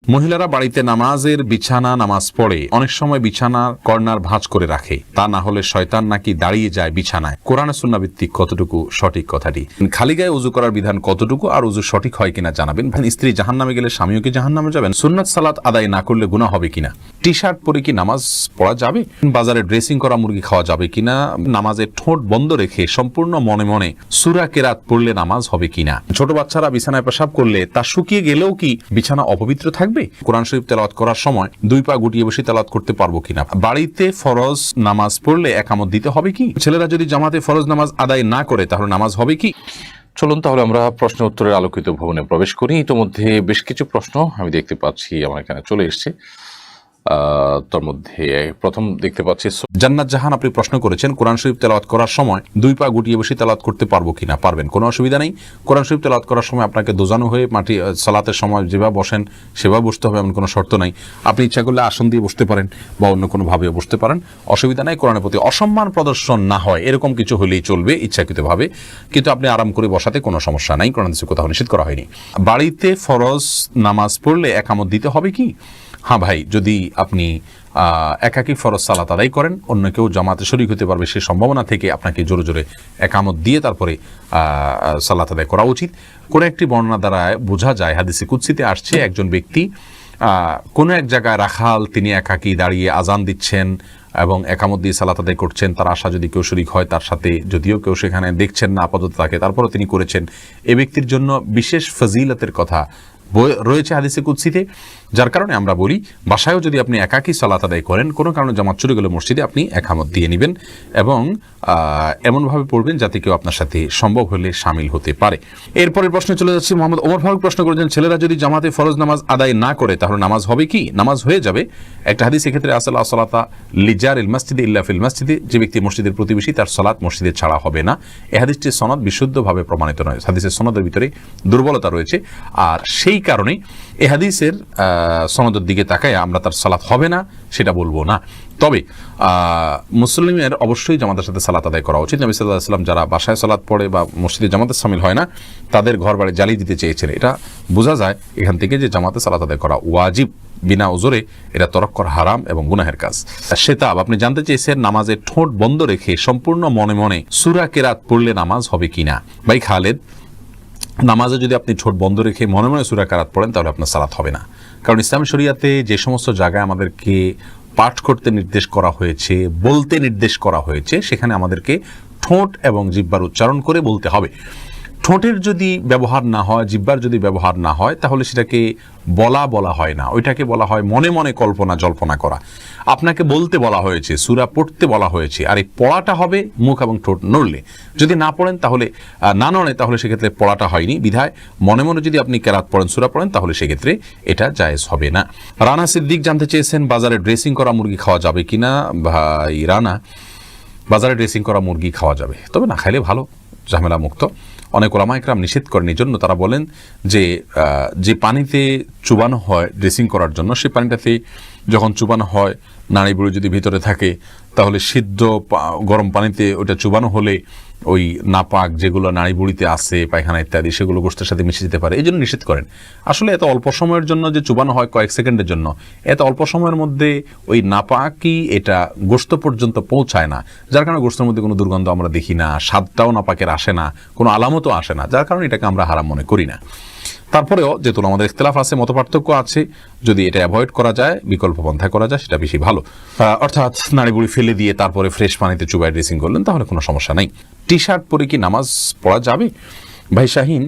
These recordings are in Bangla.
মহিলারা বাড়িতে নামাজের বিছানা নামাজ পড়ে অনেক সময় বিছানার কর্নার ভাঁজ করে রাখে, তা না হলে শয়তান নাকি দাঁড়িয়ে যায় বিছানায়। কোরআনে সুন্নাহ ভিত্তিক কতটুকু সঠিক কথাটি? খালি গায়ে উযু করার বিধান কতটুকু আর উযু সঠিক হয় কিনা জানাবেন। স্ত্রী জাহান্নামে গেলে স্বামীও কি জাহান্নামে যাবেন? সুন্নাত সালাত আদায় না করলে গুনাহ হবে কিনা? টি শার্ট পরে কি নামাজ পড়া যাবে? বাজারে ড্রেসিং করা মুরগি খাওয়া যাবে কিনা? নামাজে ঠোঁট বন্ধ রেখে সম্পূর্ণ মনে মনে সূরা কেরাত পড়লে নামাজ হবে কিনা? ছোট বাচ্চারা বিছানায় পেশাব করলে তা শুকিয়ে গেলেও কি বিছানা অপবিত্র থাকবে? কোরআন শরীফ তেলাওয়াত করার সময় দুই পা গুটিয়ে বসে তেলাওয়াত করতে পারবো কিনা? বাড়িতে ফরজ নামাজ পড়লে একামত দিতে হবে কি? ছেলেরা যদি জামাতে ফরজ নামাজ আদায় না করে তাহলে নামাজ হবে কি? চলুন তাহলে আমরা প্রশ্ন উত্তরের আলোকিত ভবনে প্রবেশ করি। ইতোমধ্যে বেশ কিছু প্রশ্ন আমি দেখতে পাচ্ছি আমার এখানে চলে এসছে। তার মধ্যে প্রথম দেখতে পাচ্ছি জান্নাত জাহান, আপনি প্রশ্ন করেছেন কোরআন শরীফ তেলাওয়াত করার সময় দুই পা গুটিয়ে বসে তেলাওয়াত করতে পারবো কিনা? পারবেন, কোনো অসুবিধা নেই। কোরআন শরীফ তেলাওয়াত করার সময় আপনাকে দোজানো হয়ে মাটি সালাতের সময় যেভাবে বসেন সেভাবে বসতে হবে এমন কোনো শর্ত নাই। আপনি ইচ্ছা করলে আসন দিয়ে বসতে পারেন বা অন্য কোনোভাবে বসতে পারেন, অসুবিধা নাই। কোরআনের প্রতি অসম্মান প্রদর্শন না হয় এরকম কিছু হলেই চলবে ইচ্ছাকৃতভাবে, কিন্তু আপনি আরাম করে বসাতে কোনো সমস্যা নাই, কোরআন থেকে কোথাও নিষেধ করা হয়নি। বাড়িতে ফরজ নামাজ পড়লে একামত দিতে হবে কি? হ্যাঁ ভাই, যদি আপনি একাকী ফরজ সালাত আদায় করেন, অন্য কেউ জামাতে শরীক হতে পারবে সে সম্ভাবনা থেকে আপনাকে জোরে জোরে একামত দিয়ে তারপরে সালাত আদায় করা উচিত। কোনো একটি বর্ণনা দ্বারা বোঝা যায়, হাদিসে কুদসিতে আসছে, একজন ব্যক্তি কোনো এক জায়গায় রাখাল, তিনি একাকী দাঁড়িয়ে আজান দিচ্ছেন এবং একামত দিয়ে সালাত আদায় করছেন। তার আশা যদি কেউ শরীক হয় তার সাথে, যদিও কেউ সেখানে দেখছেন না আপাতত তাকে, তারপরও তিনি করেছেন, এ ব্যক্তির জন্য বিশেষ ফজিলতের কথা রয়েছে হাদিসে কুদসিতে। যার কারণে আমরা বলি, বাসায়ও যদি আপনি একাকী সালাত আদায় করেন, কোনো কারণে জামাত চলে গেলে মসজিদে আপনি একামত দিয়ে নেবেন এবং এমনভাবে পড়বেন যাতে কেউ আপনার সাথে সম্ভব হলে শামিল হতে পারে। এরপরের প্রশ্নে চলে যাচ্ছি। মোহাম্মদ ওমর ফারুক প্রশ্ন করেছেন, ছেলেরা যদি জামাতে ফরজ নামাজ আদায় না করে তাহলে নামাজ হবে কি? নামাজ হয়ে যাবে। একটা হাদিস এক্ষেত্রে আসল সালাতা লিজারিল মসজিদে ইল্লা ফিল মসজিদে, যে ব্যক্তি মসজিদের প্রতিবেশী তার সালাত মসজিদে ছাড়া হবে না। এই হাদিসটির সনদ বিশুদ্ধভাবে প্রমাণিত নয়, হাদিসের সনদের ভিতরে দুর্বলতা রয়েছে। আর সেই কারণে এই হাদিসের সনদের দিকে তাকায় আমরা তার সালাত হবে না সেটা বলবো না। তবে মুসলিমের অবশ্যই জামাতের সাথে সালাত আদায় করা উচিত। নবী সাল্লাল্লাহু আলাইহি ওয়াসাল্লাম যারা বাসায় সালাত পড়ে বা মসজিদে জামাতে শামিল হয় না, তাদের ঘর বাড়ি জ্বালিয়ে দিতে চেয়েছেন। এটা বোঝা যায় এখান থেকে যে জামাতে সালাত আদায় করা ওয়াজিব, বিনা ওজরে এটা তরক করা হারাম এবং গুনাহের কাজ। সেতাব, আপনি জানতে চেয়েছেন নামাজে ঠোঁট বন্ধ রেখে সম্পূর্ণ মনে মনে সূরা কেরাত পড়লে নামাজ হবে কিনা। ভাই খালেদ, নামাজে যদি আপনি ঠোঁট বন্ধ রেখে মনে মনে সূরা কেরাত পড়েন তাহলে আপনার সালাত হবে না। কারণ ইসলামী শরিয়াতে যে সমস্ত জায়গায় আমাদেরকে পাঠ করতে নির্দেশ করা হয়েছে, বলতে নির্দেশ করা হয়েছে, সেখানে আমাদেরকে ঠোঁট এবং জিহ্বার উচ্চারণ করে বলতে হবে। ঠোঁটের যদি ব্যবহার না হয়, জিহ্বার যদি ব্যবহার না হয়, তাহলে সেটাকে বলা হয় না, ওইটাকে বলা হয় মনে মনে কল্পনা জল্পনা করা। আপনাকে বলতে বলা হয়েছে, সূরা পড়তে বলা হয়েছে, আর এই পড়াটা হবে মুখ এবং ঠোঁট নড়লে। যদি না পড়েন তাহলে না নড়ে তাহলে সেক্ষেত্রে পড়াটা হয়নি। বিধায় মনে মনে যদি আপনি কেরাত পড়েন, সূরা পড়েন, তাহলে সেক্ষেত্রে এটা জায়েজ হবে না। রানা সিদ্দিক জানতে চেয়েছেন, বাজারে ড্রেসিং করা মুরগি খাওয়া যাবে কিনা? ভাই রানা, বাজারে ড্রেসিং করা মুরগি খাওয়া যাবে, তবে না খাইলে ভালো, ঝামেলা মুক্ত। অনেক ওলামা ইকরাম নিষেধ করেন, এই জন্য তারা বলেন যে পানিতে চুবানো হয় ড্রেসিং করার জন্য, সেই পানিটাতে যখন চুবানো হয় নাড়ি বুড়ি যদি ভিতরে থাকে, তাহলে সিদ্ধ গরম পানিতে ওটা চুবানো হলে ওই নাপাক যেগুলো নাড়ি বুড়িতে আছে, পায়খানা ইত্যাদি, সেগুলো গোশতের সাথে মিশে যেতে পারে, এই জন্য নিষেধ করেন। আসলে এত অল্প সময়ের জন্য যে চুবানো হয় কয়েক সেকেন্ডের জন্য, এত অল্প সময়ের মধ্যে ওই নাপাকই এটা গোশত পর্যন্ত পৌঁছায় না, যার কারণে গোশতের মধ্যে কোনো দুর্গন্ধ আমরা দেখি না, স্বাদটাও নাপাকের আসে না, কোনো আলামতও আসে না, যার কারণে এটাকে আমরা হারাম মনে করি না। তারপরেও যেহেতু আমাদের ইখতিলাফ আছে, মতপার্থক্য আছে, যদি এটা অ্যাভয়েড করা যায়, বিকল্প পন্থা করা যায়, সেটা বেশি ভালো। অর্থাৎ নাড়িবুড়ি ফেলে দিয়ে তারপরে ফ্রেশ পানিতে চুবাই ড্রেসিং করলেন, তাহলে কোনো সমস্যা নাই। টি শার্ট পরে কি নামাজ পড়া যাবে? ভাই শাহিন,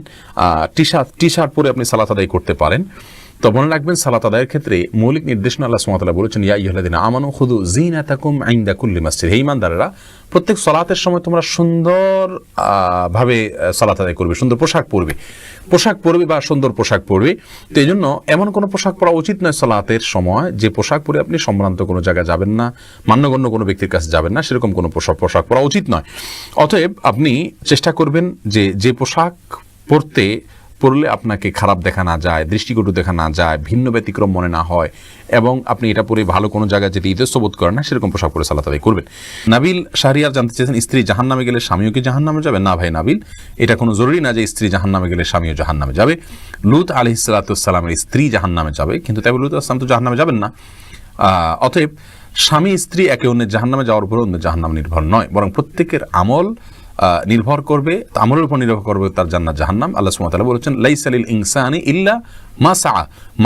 টি শার্ট পরে আপনি সালাত আদায় করতে পারেন। তো মনে রাখবেন, সালাত আদায়ের ক্ষেত্রে মৌলিক নির্দেশনা আল্লাহ সুবহানাহু ওয়া তাআলা বলেছেন, ইয়া আইয়ুহাল্লাযীনা আমানু খুযু যিনাতাকুম ইনদা কুল্লি মাসজিদ। হে ঈমানদারেরা, প্রত্যেক সালাতের সময় তোমরা সুন্দর ভাবে সালাত আদায় করবে, সুন্দর পোশাক পরবে বা সুন্দর পোশাক পরবে। তো এই জন্য এমন কোনো পোশাক পরা উচিত নয় সালাতের সময় যে পোশাক পরে আপনি সম্ভ্রান্ত কোনো জায়গায় যাবেন না, মান্যগণ্য কোনো ব্যক্তির কাছে যাবেন না, সেরকম কোনো পোশাক পরা উচিত নয়। অতএব আপনি চেষ্টা করবেন যে পোশাক পড়লে আপনাকে খারাপ দেখা না যায়, দৃষ্টিকটু দেখা না যায়, ভিন্ন ব্যতিক্রম মনে না হয়, এবং আপনি এটা পরে ভালো কোনো জায়গায় যেতে ইতস্ত বোধ করেন না, সেরকম পোশাক পরে সালাত আদায় করবেন। নাবিল শাহরিয়ার জানতে চেয়েছেন, স্ত্রী জাহান্নামে গেলে স্বামীও কি জাহান্নামে যাবে? না ভাই নাবিল, এটা কোনো জরুরি না যে স্ত্রী জাহান্নামে গেলে স্বামীও জাহান্নামে যাবে। লূত আলাইহিস সালামের স্ত্রী জাহান্নামে যাবে, কিন্তু তাই লূত আসলাম তো জাহান্নামে যাবেন না। অতএব স্বামী স্ত্রী একে অন্যের জাহান্নামে যাওয়ার উপর অন্য জাহান্নাম নির্ভর নয়, বরং প্রত্যেকের আমল নির্ভর করবে, আমলের উপর নির্ভর করবে তার জান্নাত জাহান্নাম। আল্লাহ সুবহানাহু ওয়া তাআলা বলেছেন, লাইসা লিল ইনসানি ইল্লা মা সা,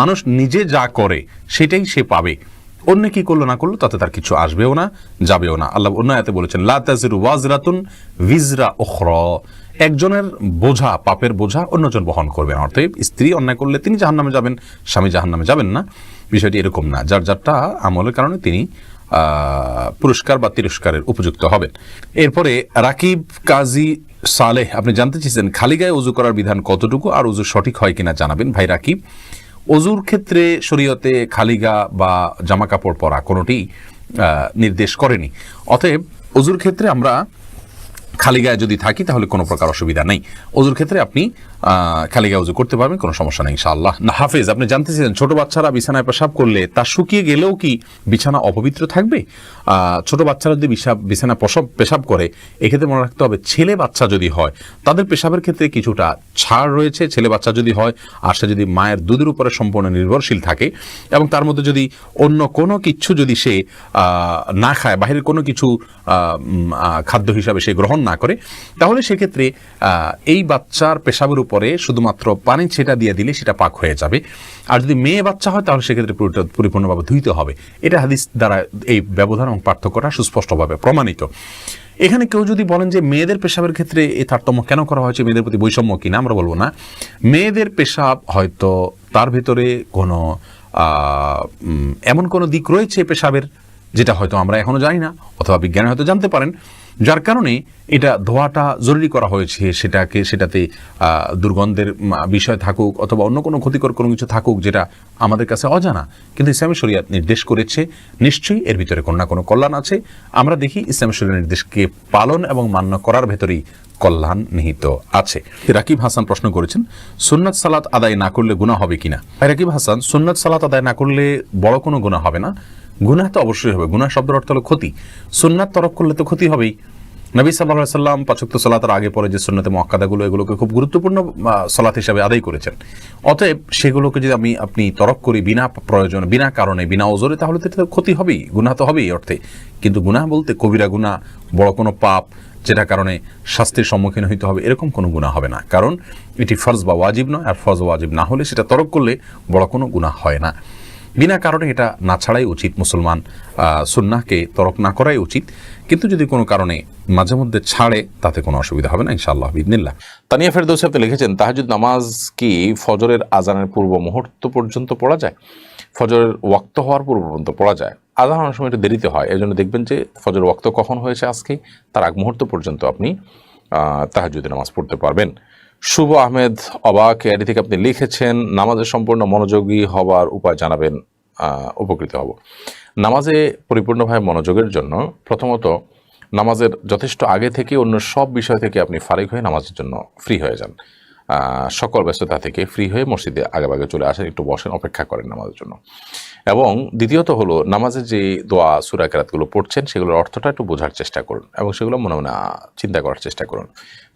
মানুষ নিজে যা করে সেটাই সে পাবে, অন্য কি করলো না করলো তাতে তার কিছু আসবেও না, যাবেও না। আল্লাহ অন্য আয়াতে বলেছেন, লা তাজিরু ওয়াজরাতুন ভিজরা উখরা, একজনের বোঝা, পাপের বোঝা অন্যজন বহন করবে। অর্থাৎ স্ত্রী অন্যায় করলে তিনি জাহান্নামে যাবেন, স্বামী জাহান্নামে যাবেন না। বিষয়টি এরকম না, যার যারটা আমলের কারণে তিনি পুরস্কার বা তিরস্কারের উপযুক্ত হবেন। এরপরে রাকিব কাজী সালেহ আপনি জানতে চেয়েছেন, খালি গায়ে উযু করার বিধান কতটুকু আর উযু সঠিক হয় কিনা জানাবেন। ভাই রাকিব, অজুর ক্ষেত্রে শরীয়তে খালি গা বা জামা কাপড় পরা কোনোটি নির্দেশ করেনি। অতএব অজুর ক্ষেত্রে আমরা খালি গায়ে যদি থাকি তাহলে কোনো প্রকার অসুবিধা নেই। অজুর ক্ষেত্রে আপনি খালি গায়ে উযু করতে পারবেন, কোনো সমস্যা নেই ইনশাআল্লাহ। না হাফেজ আপনি জানতে চেয়েছেন, ছোট বাচ্চারা বিছানায় পেশাব করলে তা শুকিয়ে গেলেও কি বিছানা অপবিত্র থাকবে? ছোট বাচ্চারা যদি বিছানায় পেশাব করে, এক্ষেত্রে মনে রাখতে হবে ছেলে বাচ্চা যদি হয় তাদের পেশাবের ক্ষেত্রে কিছুটা ছাড় রয়েছে। ছেলে বাচ্চা যদি হয় আর সে যদি মায়ের দুধের উপরে সম্পূর্ণ নির্ভরশীল থাকে এবং তার মধ্যে যদি অন্য কোনো কিছু যদি সে না খায়, বাহিরের কোনো কিছু খাদ্য হিসাবে সে গ্রহণ না করে, তাহলে সেক্ষেত্রে এই বাচ্চার পেশাবের উপরে শুধুমাত্র পানি ছেটা দিয়ে দিলে সেটা পাক হয়ে যাবে। আর যদি মেয়ে বাচ্চা হয় তাহলে সেক্ষেত্রে পরিপূর্ণভাবে ধুইতে হবে। এটা হাদিস দ্বারা এই ব্যবধান এবং পার্থক্যটা সুস্পষ্টভাবে প্রমাণিত। এখানে কেউ যদি বলেন যে মেয়েদের পেশাবের ক্ষেত্রে এই তারতম্য কেন করা হয়েছে, মেয়েদের প্রতি বৈষম্য কিনা, আমরা বলবো না। মেয়েদের পেশাব হয়তো তার ভিতরে কোনো এমন কোনো দিক রয়েছে পেশাবের যেটা হয়তো আমরা এখনো জানি না, অথবা বিজ্ঞানী হয়তো জানতে পারেন, যার কারণে এটা ধোয়াটা জরুরি করা হয়েছে। সেটাতে দুর্গন্ধের বিষয় থাকুক অথবা অন্য কোনো ক্ষতিকর কোনো কিছু থাকুক যেটা আমাদের কাছে অজানা, কিন্তু ইসলামী শরিয়াত নির্দেশ করেছে, নিশ্চয়ই এর ভিতরে কোনো না কোনো কল্যাণ আছে। আমরা দেখি ইসলামী শরিয়ার নির্দেশকে পালন এবং মান্য করার ভেতরেই কল্যাণ নিহিত আছে। রাকিব হাসান প্রশ্ন করেছেন, সুন্নাত সালাত আদায় না করলে গুনাহ হবে কিনা। রাকিব হাসান, সুন্নাত সালাত আদায় না করলে বড় কোনো গুনাহ হবে না। গুনাহ তো অবশ্যই হবে, গুনাহ শব্দের অর্থ হলো ক্ষতি। সুন্নাত তরক করলে তো ক্ষতি হবেই। নবী সাল্লাল্লাহু আলাইহি সাল্লাম ৫ ওয়াক্ত সালাতের আগে পরে যে সুন্নতে মুআক্কাদাগুলো, এগুলোকে খুব গুরুত্বপূর্ণ সালাত হিসেবে আদায় করেছেন। অতএব সেগুলোকে যদি আপনি তরক করি বিনা প্রয়োজন, বিনা কারণে, বিনা ওজরে, তাহলে তো ক্ষতি হবেই, গুনাহ তো হবেই অর্থে। কিন্তু গুনাহ বলতে কবিরা গুনাহ, বড় কোনো পাপ যেটা কারণে শাস্তির সম্মুখীন হইতে হবে, এরকম কোনো গুনাহ হবে না। কারণ এটি ফরজ বা ওয়াজিব নয়, আর ফরজ ওয়াজিব না হলে সেটা তরক করলে বড় কোনো গুনাহ হয় না। বিনা কারণে এটা না ছাড়াই উচিত, মুসলমান সুন্নাহকে তরক না করাই উচিত। কিন্তু যদি কোনো কারণে মাঝে মধ্যে ছাড়ে তাতে কোনো অসুবিধা হবে না ইনশাআল্লাহ বিইذনিল্লাহ। তানিয়া ফেরদৌসী আপনি লিখেছেন, তাহাজ্জুদ নামাজ কি ফজরের আজানের পূর্ব মুহূর্ত পর্যন্ত পড়া যায়? ফজরের ওয়াক্ত হওয়ার পূর্ব পর্যন্ত পড়া যায়। আজান অনেক সময় একটু দেরিতে হয়, এই জন্য দেখবেন যে ফজরের ওয়াক্ত কখন হয়েছে আজকে তার আগ মুহূর্ত পর্যন্ত আপনি তাহাজ্জুদের নামাজ পড়তে পারবেন। শুভ আহমেদ অবাক এরি থেকে আপনি লিখেছেন, নামাজের সম্পূর্ণ মনোযোগী হওয়ার উপায় জানাবেন, উপকৃত হব। নামাজে পরিপূর্ণভাবে মনোযোগের জন্য প্রথমত নামাজের যথেষ্ট আগে থেকে অন্য সব বিষয় থেকে আপনি ফারিগ হয়ে নামাজের জন্য ফ্রি হয়ে যান। সকল ব্যস্ততা থেকে ফ্রি হয়ে মসজিদে আগে চলে আসেন, একটু বসেন, অপেক্ষা করেন নামাজের জন্য। এবং দ্বিতীয়ত হলো, নামাজের যে দোয়া সূরা কেরাতগুলো পড়ছেন সেগুলোর অর্থটা একটু বোঝার চেষ্টা করুন এবং সেগুলো মনে মনে চিন্তা করার চেষ্টা করুন।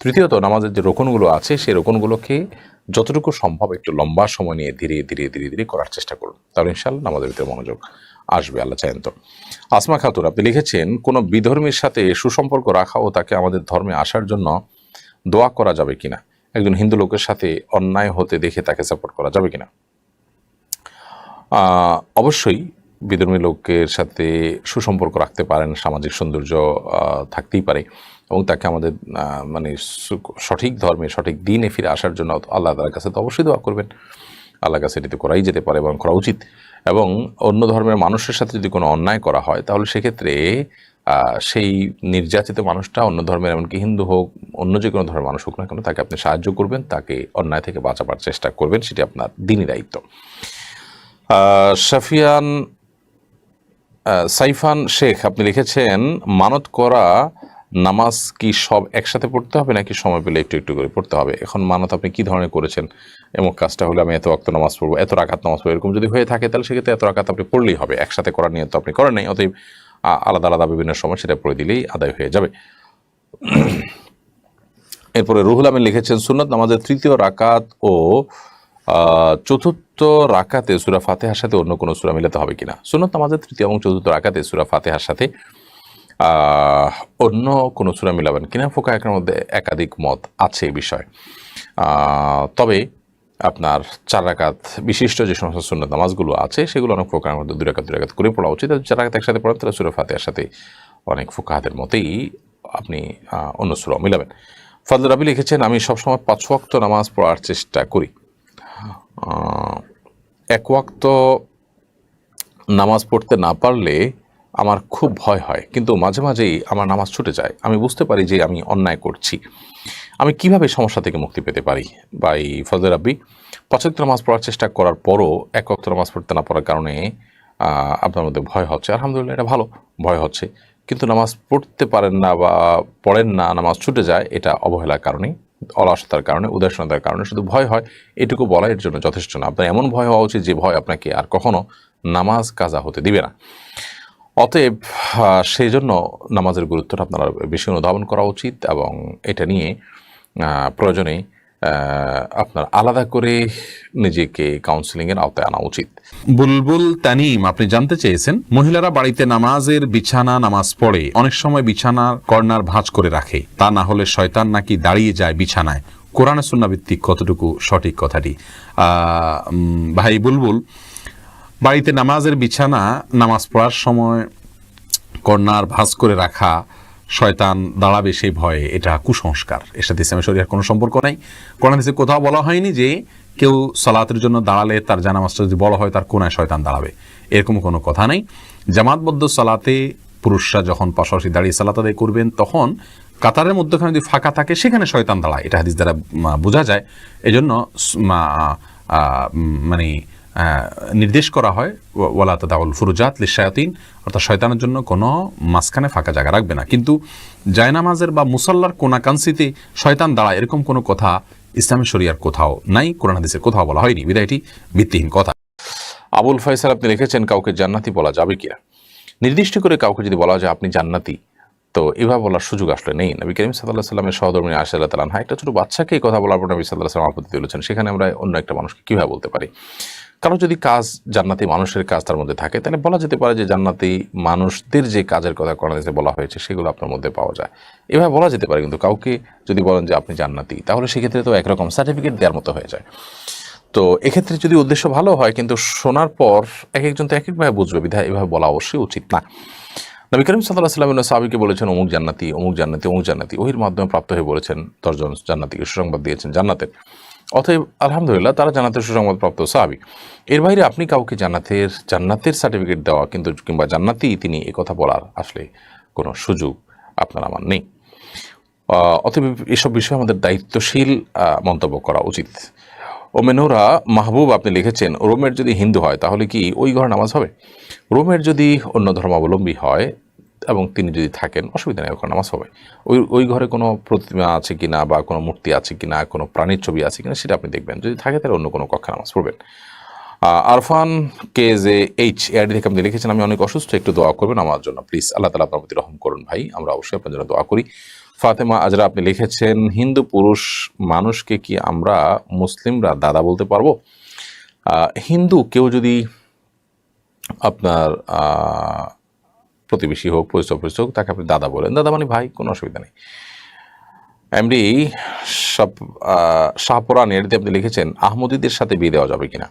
তৃতীয়ত, নামাজের যে রোকনগুলো আছে সেই রোকনগুলোকে যতটুকু সম্ভব একটু লম্বা সময় নিয়ে ধীরে ধীরে করার চেষ্টা করুন, তাহলে ইনশাআল্লাহ নামাজের ভিতরে মনোযোগ আসবে, আল্লাহ চাহেন তো। আসমা খাতুন আপনি লিখেছেন, কোনো বিধর্মীর সাথে সুসম্পর্ক রাখা ও তাকে আমাদের ধর্মে আসার জন্য দোয়া করা যাবে কিনা? একজন হিন্দু লোকের সাথে অন্যায় হতে দেখে তাকে সাপোর্ট করা যাবে কিনা? অবশ্যই বিধর্মী লোকের সাথে সুসম্পর্ক রাখতে পারেন, সামাজিক সৌন্দর্য থাকতেই পারে, এবং তাকে আমাদের মানে সঠিক ধর্মে, সঠিক দিনে ফিরে আসার জন্য আল্লাহ তাআলার কাছে তো অবশ্যই দোয়া করবেন। আল্লাহর কাছে এটিতে করাই যেতে পারে এবং করা উচিত। এবং অন্য ধর্মের মানুষের সাথে যদি কোনো অন্যায় করা হয় তাহলে সেক্ষেত্রে সেই নির্যাতিত মানুষটা অন্য ধর্মের, এমনকি হিন্দু হোক, অন্য যে কোনো ধর্মের মানুষ হোক না কেন, তাকে আপনি সাহায্য করবেন, তাকে অন্যায় থেকে বাঁচাবার চেষ্টা করবেন, সেটি আপনার দ্বীনি দায়িত্ব। সাইফান শেখ আপনি লিখেছেন, মানত করা নামাজ কি সব একসাথে পড়তে হবে নাকি সময় পেলে একটু একটু করে পড়তে হবে? এখন মানত আপনি কি ধরনের করেছেন, এমন কাজটা হলে আমি এত ওয়াক্ত নামাজ পড়বো, এত রাকাত নামাজ পড়বো, এরকম যদি হয়ে থাকে তাহলে সেক্ষেত্রে এত রাকাত আপনি পড়লেই হবে। একসাথে করার নিয়ত তো আপনি করেন নাই, অতএব আলাদা আলাদা বিভিন্ন সময় সেটা পড়ে দিলেই আদায় হয়ে যাবে। এরপরে রুহুল আমিন লিখেছেন, সুন্নত নামাজের তৃতীয় রাকাত ও চতুর্থ রাকাতে সূরা ফাতিহার সাথে অন্য কোনো সূরা মিলাতে হবে কিনা? সুন্নত নামাজের তৃতীয় এবং চতুর্থ রাকাতে সূরা ফাতিহার সাথে অন্য কোনো সূরা মিলাবেন কিনা, ফুকাহাদের মধ্যে একাধিক মত আছে এই বিষয়ে। তবে আপনার 4 রাকাত বিশিষ্ট যে সমস্ত সুন্নত নামাজগুলো আছে সেগুলো অনেক ফুকাহাদের মধ্যে 2 রাকাত 2 রাকাত করে পড়া উচিত। 4 রাকাত একসাথে পড়েন তাহলে সূরা ফাতিহার সাথে অনেক ফুকাহাদের মতেই আপনি অন্য সূরা মিলাবেন। ফজল রাবি লিখেছেন, আমি সবসময় 5 ওয়াক্ত নামাজ পড়ার চেষ্টা করি। 1 ওয়াক্ত নামাজ পড়তে না পারলে আমার খুব ভয় হয়, কিন্তু মাঝে মাঝেই আমার নামাজ ছুটে যায়। আমি বুঝতে পারি যে আমি অন্যায় করছি। আমি কিভাবে সমস্যা থেকে মুক্তি পেতে পারি? ভাই ফজল রাব্বি, 5 ওয়াক্ত নামাজ পড়ার চেষ্টা করার পরও 1 ওয়াক্ত নামাজ পড়তে না পারার কারণে আপনার মধ্যে ভয় হচ্ছে। আলহামদুলিল্লাহ, এটা ভালো, ভয় হচ্ছে, কিন্তু নামাজ পড়তে পারেন না বা পড়েন না, নামাজ ছুটে যায়, এটা অবহেলার কারণে, অলসতার কারণে, উদাসীনতার কারণে শুধু ভয় হয়, এটুকু বলা এর জন্য যথেষ্ট না। আপনার এমন ভয় হওয়া উচিত যে ভয় আপনাকে আর কখনো নামাজ কাজা হতে দিবে না। অতএব সেই জন্য নামাজের গুরুত্বটা আপনারা বেশি অনুধাবন করা উচিত এবং এটা নিয়ে প্রয়োজনে আপনার আলাদা করে নিজেকে কাউন্সিলিংয়ের আওতায় আনা উচিত। বুলবুল তানিম আপনি জানতে চেয়েছেন, মহিলারা বাড়িতে নামাজের বিছানা নামাজ পড়ে অনেক সময় বিছানার কর্নার ভাঁজ করে রাখে, তা না হলে শয়তান নাকি দাঁড়িয়ে যায় বিছানায়, কোরআনে সুন্নাহ ভিত্তিক কতটুকু সঠিক কথাটি? ভাই বুলবুল, বাড়িতে নামাজের বিছানা নামাজ পড়ার সময় কর্নার ভাঁজ করে রাখা, শয়তান দাঁড়াবে সেই ভয়ে, এটা কুসংস্কার। এর সাথে ইসলামের শরীয়তের কোনো সম্পর্ক নাই। কোরআন হাদিসে কোথাও বলা হয়নি যে কেউ সালাতের জন্য দাঁড়ালে তার জানামাজটা যদি বলা হয় তার কোনায় শয়তান দাঁড়াবে, এরকম কোনো কথা নেই। জামাতবদ্ধ সালাতে পুরুষরা যখন পাশাপাশি দাঁড়িয়ে সালাত আদায় করবেন তখন কাতারের মধ্যখানে যদি ফাঁকা থাকে সেখানে শয়তান দাঁড়ায়, এটা হাদিস দ্বারা বোঝা যায়। এজন্য মানে নির্দেশ করা হয় ওয়ালা তাদাউল ফুরুজাত লিশায়াতিন, অর্থাৎ শয়তানের জন্য কোনো মাঝখানে ফাঁকা জায়গা রাখবে না। কিন্তু জায়নামাজের বা মুসাল্লার কোনাকাংশিতে শয়তান দাঁড়ায় এরকম কোনো কথা ইসলামী শরিয়ার কোথাও নাই, কোরআন হাদিসের কোথাও বলা হয়নি, বিধায় এটি ভিত্তিহীন কথা। আবুল ফয়সাল আপনি লিখেছেন, কাউকে জান্নাতি বলা যাবে কিনা? নির্দিষ্ট করে কাউকে যদি বলা যায় আপনি জান্নাতি, তো এভাবে বলার সুযোগ আসলে নেই। নবী করিম সাল্লাল্লাহু আলাইহি ওয়াসাল্লামের সহধর্মিণী আয়েশা রাদিয়াল্লাহু আনহা একটা ছোট বাচ্চাকে এই কথা বলার পর নবী সাল্লাল্লাহু আলাইহি ওয়াসাল্লাম আপত্তি তুলেছেন, সেখানে আমরা অন্য একটা মানুষকে কিভাবে বলতে পারি? কারণ যদি কাজ জান্নাতি মানুষের কাজ তার মধ্যে থাকে তাহলে বলা যেতে পারে যে জান্নাতি মানুষদের যে কাজের কথা কোরআন হাদিসে বলা হয়েছে সেগুলো আপনার মধ্যে পাওয়া যায়, এভাবে বলা যেতে পারে। কিন্তু কাউকে যদি বলেন যে আপনি জান্নাতি, তাহলে সেক্ষেত্রে তো একরকম সার্টিফিকেট দেওয়ার মতো হয়ে যায়। তো এক্ষেত্রে যদি উদ্দেশ্য ভালো হয়, কিন্তু শোনার পর এক একজন তো এক একভাবে বুঝবে, বিধায় এভাবে বলা অবশ্যই উচিত না। নবী করিম সাল্লাল্লাহু আলাইহি ওয়াসাল্লাম সাহাবীকে বলেছেন অমুক জান্নাতি, অমুক জান্নাতি, অমুক জান্নাতি, ওহির মাধ্যমে প্রাপ্ত হয়ে বলেছেন 10 জন জান্নাতিকে সুসংবাদ দিয়েছেন জান্নাতের। অতএব আলহামদুলিল্লাহ তারা জান্নাতের সুসংবাদ প্রাপ্ত সাহাবী। এর বাইরে আপনি কাউকে জান্নাতের সার্টিফিকেট দেওয়া কিন্তু কিংবা জান্নাতি তিনি এ কথা বলার আসলে কোনো সুযোগ আপনার আমার নেই। অতএব এসব বিষয়ে আমাদের দায়িত্বশীল মন্তব্য করা উচিত। ওমেনুরা মাহবুব আপনি লিখেছেন, রোমের যদি হিন্দু হয় তাহলে কি ওই ঘরে নামাজ হবে? রোমের যদি অন্য ধর্মাবলম্বী হয় এবং তিনি যদি থাকেন, অসুবিধা নেই, ওখানে নামাজ হবে। ওই ঘরে কোনো প্রতিমা আছে কিনা বা কোনো মূর্তি আছে কিনা, কোনো প্রাণীর ছবি আছে কিনা সেটা আপনি দেখবেন। যদি থাকে তাহলে অন্য কোনো কক্ষে নামাজ পড়বেন। Arfan K J H AID থেকে আপনি লিখেছেন, আমি অনেক অসুস্থ, একটু দোয়া করবেন আমার জন্য প্লিজ। আল্লাহ তাআলা আপনার প্রতি রহম করুন ভাই, আমরা অবশ্যই আপনার জন্য দোয়া করি। ফাতেমা আজরা আপনি লিখেছেন, হিন্দু পুরুষ মানুষকে কি আমরা মুসলিমরা দাদা বলতে পারবো? হিন্দু কেউ যদি আপনার প্রতিবেশী হোক, পরিচয় হোক, তাকে আপনি দাদা বলেন, দাদা মানে ভাই, কোনো অসুবিধা নেই। এমডি শাহপুরান এরতে আপনি লিখেছেন, আহমদীদের সাথে বিয়ে দেওয়া যাবে কিনা?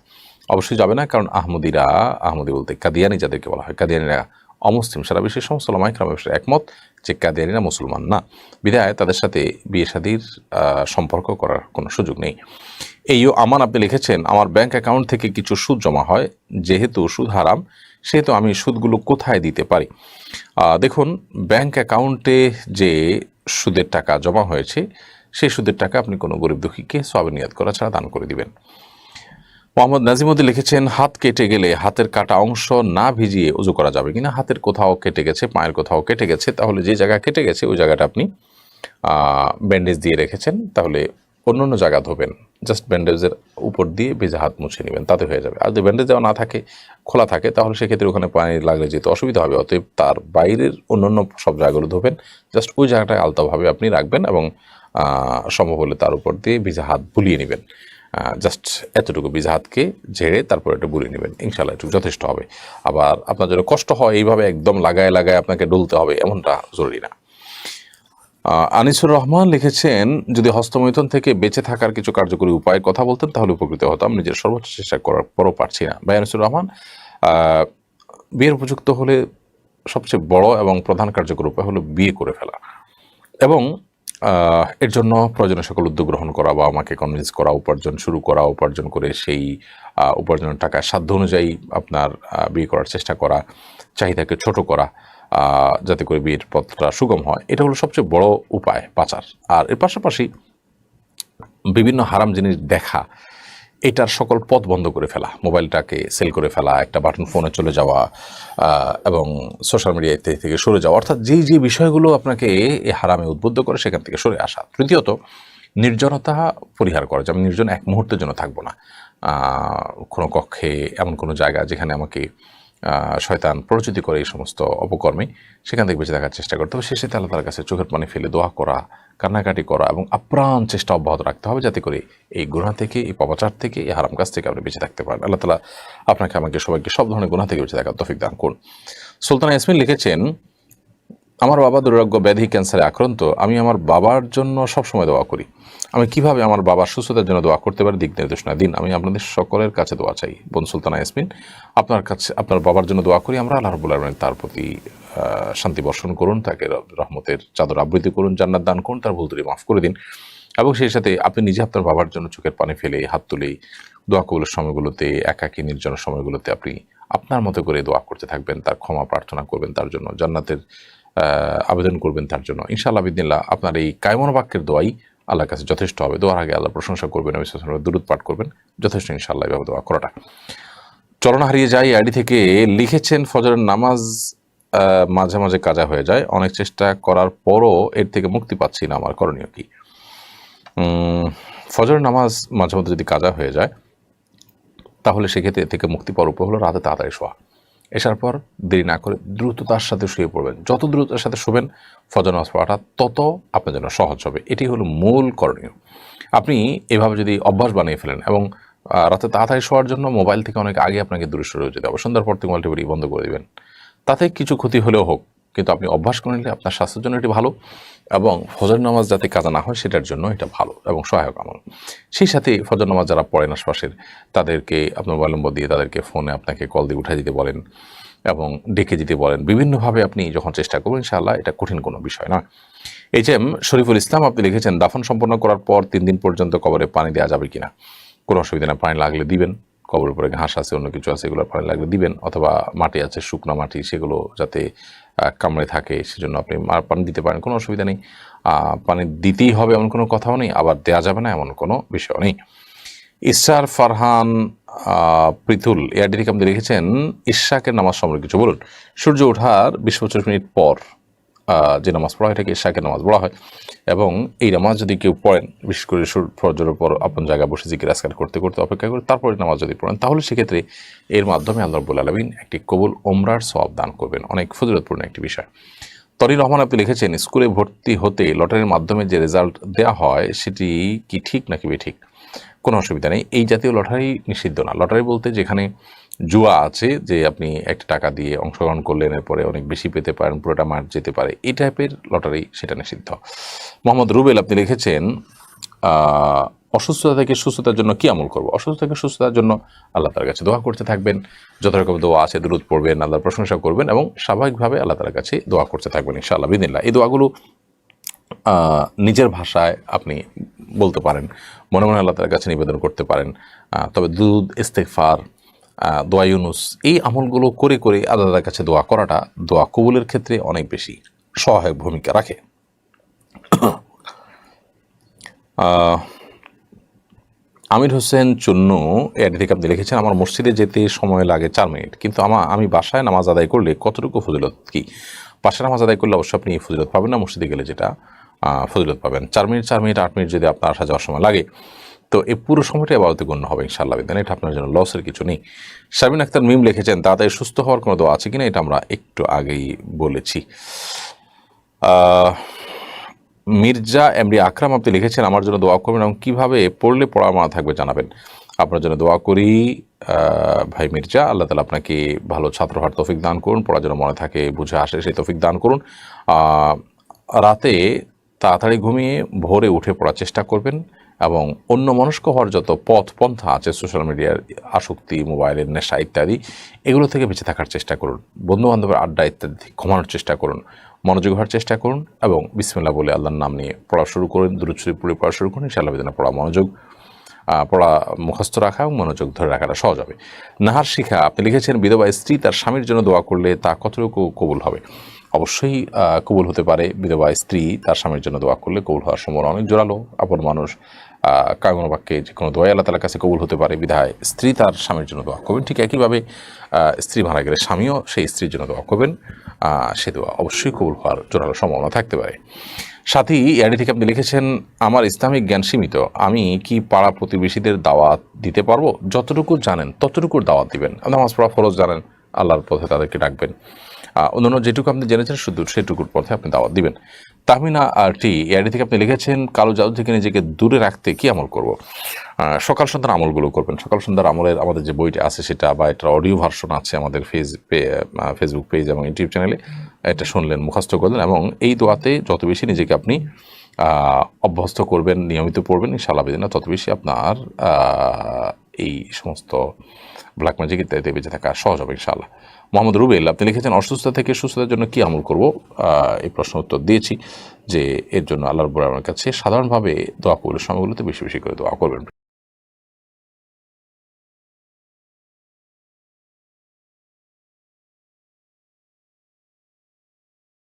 অবশ্যই যাবে না, কারণ আহমদী বলতে কাদিয়ানি যাদেরকে বলা হয়, কাদিয়ানিরা অমুসলিম। সারা বিশ্বের সমস্ত ওলামা ইকরামের একমত যে কাদিয়ানিরা মুসলমান না, বিধায় তাদের সাথে বিয়ে শাদীর সম্পর্ক করার কোনো সুযোগ নেই। এইও আমান আপনি লিখেছেন, আমার ব্যাংক অ্যাকাউন্ট থেকে কিছু সুদ জমা হয়, যেহেতু সুদ হারাম সেহেতু আমি সুদগুলো কোথায় দিতে পারি? দেখুন, ব্যাংক অ্যাকাউন্টে যে সুদের টাকা জমা হয়েছে সেই সুদের টাকা আপনি কোনো গরিব দুঃখীকে সওয়াবের নিয়াত করা ছাড়া দান করে দিবেন। মোহাম্মদ নাজিমুদ্দিন লিখেছেন, হাত কেটে গেলে হাতের কাটা অংশ না ভিজিয়ে উজু করা যাবে কিনা? হাতের কোথাও কেটে গেছে, পায়ের কোথাও কেটে গেছে, তাহলে যে জায়গা কেটে গেছে ওই জায়গাটা আপনি ব্যান্ডেজ দিয়ে রেখেছেন, তাহলে অন্য অন্য জায়গা ধোবেন, জাস্ট ব্যান্ডেজের উপর দিয়ে ভেজা হাত মুছে নেবেন, তাতে হয়ে যাবে। আর যদি ব্যান্ডেজ দেওয়া না থাকে, খোলা থাকে, তাহলে সেক্ষেত্রে ওখানে পানি লাগলে যেতে অসুবিধা হবে। অতএব তার বাইরের অন্যান্য সব জায়গাগুলো ধোবেন, জাস্ট ওই জায়গাটায় আলতাভাবে আপনি রাখবেন এবং সম্ভব হলে তার উপর দিয়ে ভিজা হাত বুলিয়ে নেবেন। জাস্ট এতটুকু ভিজা হাতকে ঝেড়ে তারপর একটু বুলিয়ে নেবেন, ইনশাল্লাহ একটু যথেষ্ট হবে। আবার আপনার জন্য কষ্ট হয় এইভাবে একদম লাগায় লাগায় আপনাকে ডলতে হবে, এমনটা জরুরি না। আনিসুর রহমান লিখেছেন, যদি হস্তমৈথুন থেকে বেঁচে থাকার কিছু কার্যকরী উপায়ের কথা বলতেন তাহলে উপকৃত হতাম, নিজের সর্বোচ্চ চেষ্টা করার পরও পারছি না। ভাই আনিসুর রহমান, বিয়ের উপযুক্ত হলে সবচেয়ে বড় এবং প্রধান কার্যকর উপায় হলো বিয়ে করে ফেলা এবং এর জন্য প্রয়োজনীয় সকল উদ্যোগ গ্রহণ করা, বা আমাকে কনভিন্স করা, উপার্জন শুরু করা, উপার্জন করে সেই উপার্জনের টাকা সাধ্য অনুযায়ী আপনার বিয়ে করার চেষ্টা করা, চাহিদাকে ছোট করা, যাতে করে বিয়ের পথটা সুগম হয়। এটা হলো সবচেয়ে বড় উপায় বাঁচার। আর এর পাশাপাশি বিভিন্ন হারাম জিনিস দেখা, এটার সকল পথ বন্ধ করে ফেলা, মোবাইলটাকে সেল করে ফেলা, একটা বাটন ফোনে চলে যাওয়া এবং সোশ্যাল মিডিয়া থেকে সরে যাওয়া, অর্থাৎ যেই যে বিষয়গুলো আপনাকে এই হারামে উদ্বুদ্ধ করে সেখান থেকে সরে আসা। তৃতীয়ত, নির্জনতা পরিহার করা, যে আমি নির্জন এক মুহূর্তের জন্য থাকবো না, কোনো কক্ষে, এমন কোনো জায়গা যেখানে আমাকে শয়তান প্ররোচিত করে এই সমস্ত অপকর্মে, সেখান থেকে বেঁচে থাকার চেষ্টা করতে হবে। শেষে আল্লাহ তাআলার কাছে চোখের পানি ফেলে দোয়া করা, কান্নাকাটি করা এবং আপ্রাণ চেষ্টা অব্যাহত রাখতে হবে, যাতে করে এই গুনাহ থেকে, এই পাপাচার থেকে, এই হারাম কাজ থেকে আপনি বেঁচে থাকতে পারেন। আল্লাহ তাআলা আপনাকে, আমাকে, সবাইকে সব ধরনের গুনাহ থেকে বেঁচে থাকার তৌফিক দান করুন। সুলতানা ইয়াসমিন লিখেছেন, আমার বাবা দুরারোগ্য ব্যাধি ক্যান্সারে আক্রান্ত, আমি আমার বাবার জন্য সবসময় দোয়া করি। আমি কিভাবে আমার বাবার সুস্থতার জন্য দোয়া করতে পারি, দিক নির্দেশনা দিন। আমি আপনাদের সকলের কাছে দোয়া চাই। বোন সুলতানা ইয়াসমিন, আপনার কাছে, আপনার বাবার জন্য দোয়া করি আমরা। আল্লাহ রাব্বুল আলামিন তার প্রতি শান্তি বর্ষণ করুন, তাকে রহমতের চাদর আবৃত করুন, জান্নাত দান করুন, তার ভুল ত্রুটি মাফ করে দিন। এবং সেই সাথে আপনি নিজে আপনার বাবার জন্য চোখের পানি ফেলে, হাত তুলে, দোয়া কবুলের সময়গুলোতে, একাকী নির্জন সময়গুলোতে আপনি আপনার মতো করে দোয়া করতে থাকবেন, তার ক্ষমা প্রার্থনা করবেন, তার জন্য জান্নাতের আবেদন করবেন তার জন্য। ইনশাআল্লাহ বিদিনিল্লাহ আপনার এই কায়মন বাক্যের দোয়াই আল্লাহর কাছে যথেষ্ট হবে। দোয়ার আগে আল্লাহ প্রশংসা করবেন, নবী সাল্লাল্লাহু আলাইহি ওয়াসাল্লামের দুরূদ পাঠ করবেন, যথেষ্ট ইনশাআল্লাহ এভাবে দোয়া করাটা। চলনা হারিয়ে যায় আইডি থেকে লিখেছেন, ফজরের নামাজ মাঝে মাঝে কাজা হয়ে যায়, অনেক চেষ্টা করার পরও এর থেকে মুক্তি পাচ্ছি না, আমার করণীয় কি? ফজরের নামাজ মাঝে মধ্যে যদি কাজা হয়ে যায়, তাহলে সেক্ষেত্রে এর থেকে মুক্তি পাওয়ার উপায় হলো রাতে তাড়াতাড়ি শোয়া। এসার পর দেরি না করে দ্রুততার সাথে শুয়ে পড়বেন। যত দ্রুততার সাথে শোবেন ফজর নামাজ পড়াটা তত আপনার জন্য সহজ হবে। এটি হলো মূল করণীয়। আপনি এভাবে যদি অভ্যাস বানিয়ে ফেলেন এবং রাতে তাড়াতাড়ি শোয়ার জন্য মোবাইল থেকে অনেক আগে আপনাকে দূরে সরে যেতে হবে। সন্ধ্যার পর থেকে মোবাইল টিভি বন্ধ করে দেবেন, তাতে কিছু ক্ষতি হলেও হোক, কিন্তু আপনি অভ্যাস করে নিলে আপনার স্বাস্থ্যের জন্য এটি ভালো এবং ফজর নামাজ যাতে কাজা না হয় সেটার জন্য এটা ভালো এবং সহায়ক আমল। সেই সাথে ফজর নামাজ যারা পড়েন আশপাশের, তাদেরকে আপনার মোবাইল নম্বর দিয়ে তাদেরকে ফোনে আপনাকে কল দিয়ে উঠাই দিতে বলেন এবং ডেকে দিতে বলেন। বিভিন্নভাবে আপনি যখন চেষ্টা করবেন, ইনশাআল্লাহ এটা কঠিন কোনো বিষয় না। এই যে শরীফুল ইসলাম, আপনি লিখেছেন, দাফন সম্পন্ন করার পর 3 দিন পর্যন্ত কবরে পানি দেওয়া যাবে কিনা? কোনো অসুবিধা না, পানি লাগলে দিবেন। কবরের উপরে ঘাস আছে, অন্য কিছু আছে, এগুলো পানি লাগলে দিবেন, অথবা মাটি আছে, শুকনো মাটি, সেগুলো যাতে কামড়ে থাকে সেজন্য আপনি পানি দিতে পারেন, কোনো অসুবিধা নেই। পানি দিতেই হবে এমন কোনো কথাও নেই, আবার দেওয়া যাবে না এমন কোনো বিষয় নেই। ইশার ফারহান পৃথুল এআরডি থেকে আপনি লিখেছেন, ইশাকের নামাজ সম্পর্কে কিছু বলুন। সূর্য ওঠার 20-25 মিনিট পর যে নামাজ পড়া হয় এটাকে ইশাকের নামাজ বলা হয় এবং এই নামাজ যদি কেউ পড়েন, বিশেষ করে ফজরের পর আপন জায়গায় বসে জিকির আজকার করতে করতে অপেক্ষা করে তারপরে নামাজ যদি পড়েন, তাহলে সেক্ষেত্রে এর মাধ্যমে আল্লাহ রাব্বুল আলামিন একটি কবুল ওমরার সওয়াব দান করবেন। অনেক ফজিলতপূর্ণ একটি বিষয়। তরির রহমান আপনি লিখেছেন, স্কুলে ভর্তি হতে লটারির মাধ্যমে যে রেজাল্ট দেওয়া হয় সেটি কি ঠিক নাকি বেঠিক? কোনো অসুবিধা নেই, এই জাতীয় লটারি নিষিদ্ধ না। লটারি বলতে যেখানে জুয়া আছে, যে আপনি একটা টাকা দিয়ে অংশগ্রহণ করলেন, এরপরে অনেক বেশি পেতে পারেন, পুরোটা মার যেতে পারে, এই টাইপের লটারি, সেটা নিষিদ্ধ। মোহাম্মদ রুবেল আপনি লিখেছেন, অসুস্থতা থেকে সুস্থতার জন্য কি আমল করবো? অসুস্থতা থেকে সুস্থতার জন্য আল্লাহ তাআলার কাছে দোয়া করতে থাকবেন, যত রকম দোয়া আছে দুরূদ পড়বেন, আল্লাহর প্রশংসা করবেন এবং স্বাভাবিকভাবে আল্লাহ তাআলার কাছে দোয়া করতে থাকবেন ইনশাআল্লাহ বিদিনিল্লাহ। এই দোয়াগুলো নিজের ভাষায় আপনি বলতে পারেন, মনে মনে আল্লাহ তাআলার কাছে নিবেদন করতে পারেন। তবে দুরূদ, ইস্তেগফার, দোয়া ইউনুস, এই আমলগুলো করে করে আল্লাহ তাআলার কাছে দোয়া করাটা দোয়া কবুলের ক্ষেত্রে অনেক বেশি সহায়ক ভূমিকা রাখে। আমির হোসেন চুন্নু এর থেকে আপনি লিখেছেন, আমার মসজিদে যেতে সময় লাগে 4 মিনিট, কিন্তু আমি বাসায় নামাজ আদায় করলে কতটুকু ফজিলত কি? বাসায় নামাজ আদায় করলে অবশ্যই আপনি ফজিলত পাবেন না, মসজিদে গেলে যেটা ফজিলত পাবেন। 4 মিনিট 8 মিনিট যদি আপনার আসা যাওয়ার সময় লাগে, তো এই পুরো সময়টা ইবাদতে গণ্য হবে ইনশাআল্লাহ। এটা আপনার জন্য লসের কিছু নেই। শারমিন আক্তার মিম লিখেছেন, তাড়াতাড়ি সুস্থ হওয়ার কোনো দোয়া আছে কিনা? এটা আমরা একটু আগেই বলেছি। মির্জা এমডি আকরাম আপনি লিখেছেন, আমার জন্য দোয়া করবেন এবং কীভাবে পড়লে পড়া মনে থাকবে জানাবেন। আপনার জন্য দোয়া করি ভাই মির্জা, আল্লাহ তাআলা আপনাকে ভালো ছাত্র হওয়ার তৌফিক দান করুন, পড়ার জন্য মনে থাকে, বুঝে আসে সেই তৌফিক দান করুন। রাতে তাড়াতাড়ি ঘুমিয়ে ভোরে উঠে পড়ার চেষ্টা করবেন এবং অন্য মনস্ক হওয়ার যত পন্থা আছে, সোশ্যাল মিডিয়ার আসক্তি, মোবাইলের নেশা ইত্যাদি, এগুলো থেকে বেঁচে থাকার চেষ্টা করুন। বন্ধুবান্ধবের আড্ডা ইত্যাদি থেকে ঘুমানোর চেষ্টা করুন, মনোযোগ হওয়ার চেষ্টা করুন এবং বিসমিল্লাহ বলে আল্লাহর নাম নিয়ে পড়া শুরু করুন। দুরূদ শরীফ পড়ে পড়া শুরু করুন, ইনশাআল্লাহ বিদিনা পড়া মুখস্থ রাখা এবং মনোযোগ ধরে রাখাটা সহজ হবে। নাহার শিখা আপনি লিখেছেন, বিধবা স্ত্রী তার স্বামীর জন্য দোয়া করলে তা কতটুকু কবুল হবে? অবশ্যই কবুল হতে পারে। বিধবা স্ত্রী তার স্বামীর জন্য দোয়া করলে কবুল হওয়ার সম্ভাবনা অনেক জোরালো। আপন মানুষ কাগন বাক্যে যে কোনো দোয়াই আল্লাহ তাআলার কাছে কবুল হতে পারে, বিধায় স্ত্রী তার স্বামীর জন্য দোয়া করবেন। ঠিক একইভাবে স্ত্রী মারা গেলে স্বামীও সেই স্ত্রীর জন্য দোয়া করবেন, সে দোয়া অবশ্যই কবুল হওয়ার জোরালো সম্ভাবনা থাকতে পারে। সাথী এআডি থেকে আপনি লিখেছেন, আমার ইসলামিক জ্ঞান সীমিত, আমি কি পাড়া প্রতিবেশীদের দাওয়াত দিতে পারবো? যতটুকু জানেন ততটুকুর দাওয়াত দিবেন। নামাজ পড়া ফরজ জানেন, আল্লাহর পথে তাদেরকে ডাকবেন। অন্যান্য যেটুকু আপনি জেনেছেন শুধু সেটুকুর পথে আপনি দাওয়াত দিবেন। তাহমিনা আরটি এআডি থেকে আপনি লিখেছেন, কালো জাদু থেকে নিজেকে দূরে রাখতে কি আমল করব? সকাল সন্ধ্যার আমলগুলো করবেন। সকাল সন্ধ্যার আমলের আমাদের যে বইটা আছে সেটা, বা এটার অডিও ভার্সন আছে আমাদের ফেসবুক পেজ এবং ইউটিউব চ্যানেলে, এটা শুনলেন, মুখস্থ করলেন এবং এই দোয়াতে যত বেশি নিজেকে আপনি অভ্যস্ত করবেন, নিয়মিত পড়বেন, ইনশাআল্লাহ বিদিনা তত বেশি আপনার এই সমস্ত ব্ল্যাক ম্যাজিক ইত্যাদিতে বেঁচে থাকা সহজ হবে ইনশাআল্লাহ। মোহাম্মদ রুবেল আপনি লিখেছেন, অসুস্থতা থেকে সুস্থতার জন্য কি আমল করব? এই প্রশ্ন উত্তর দিয়েছি যে এর জন্য আল্লাহ রাব্বুল আলামিনের কাছে সাধারণভাবে দোয়া কবুলের সময়গুলোতে বেশি বেশি করে দোয়া করবেন।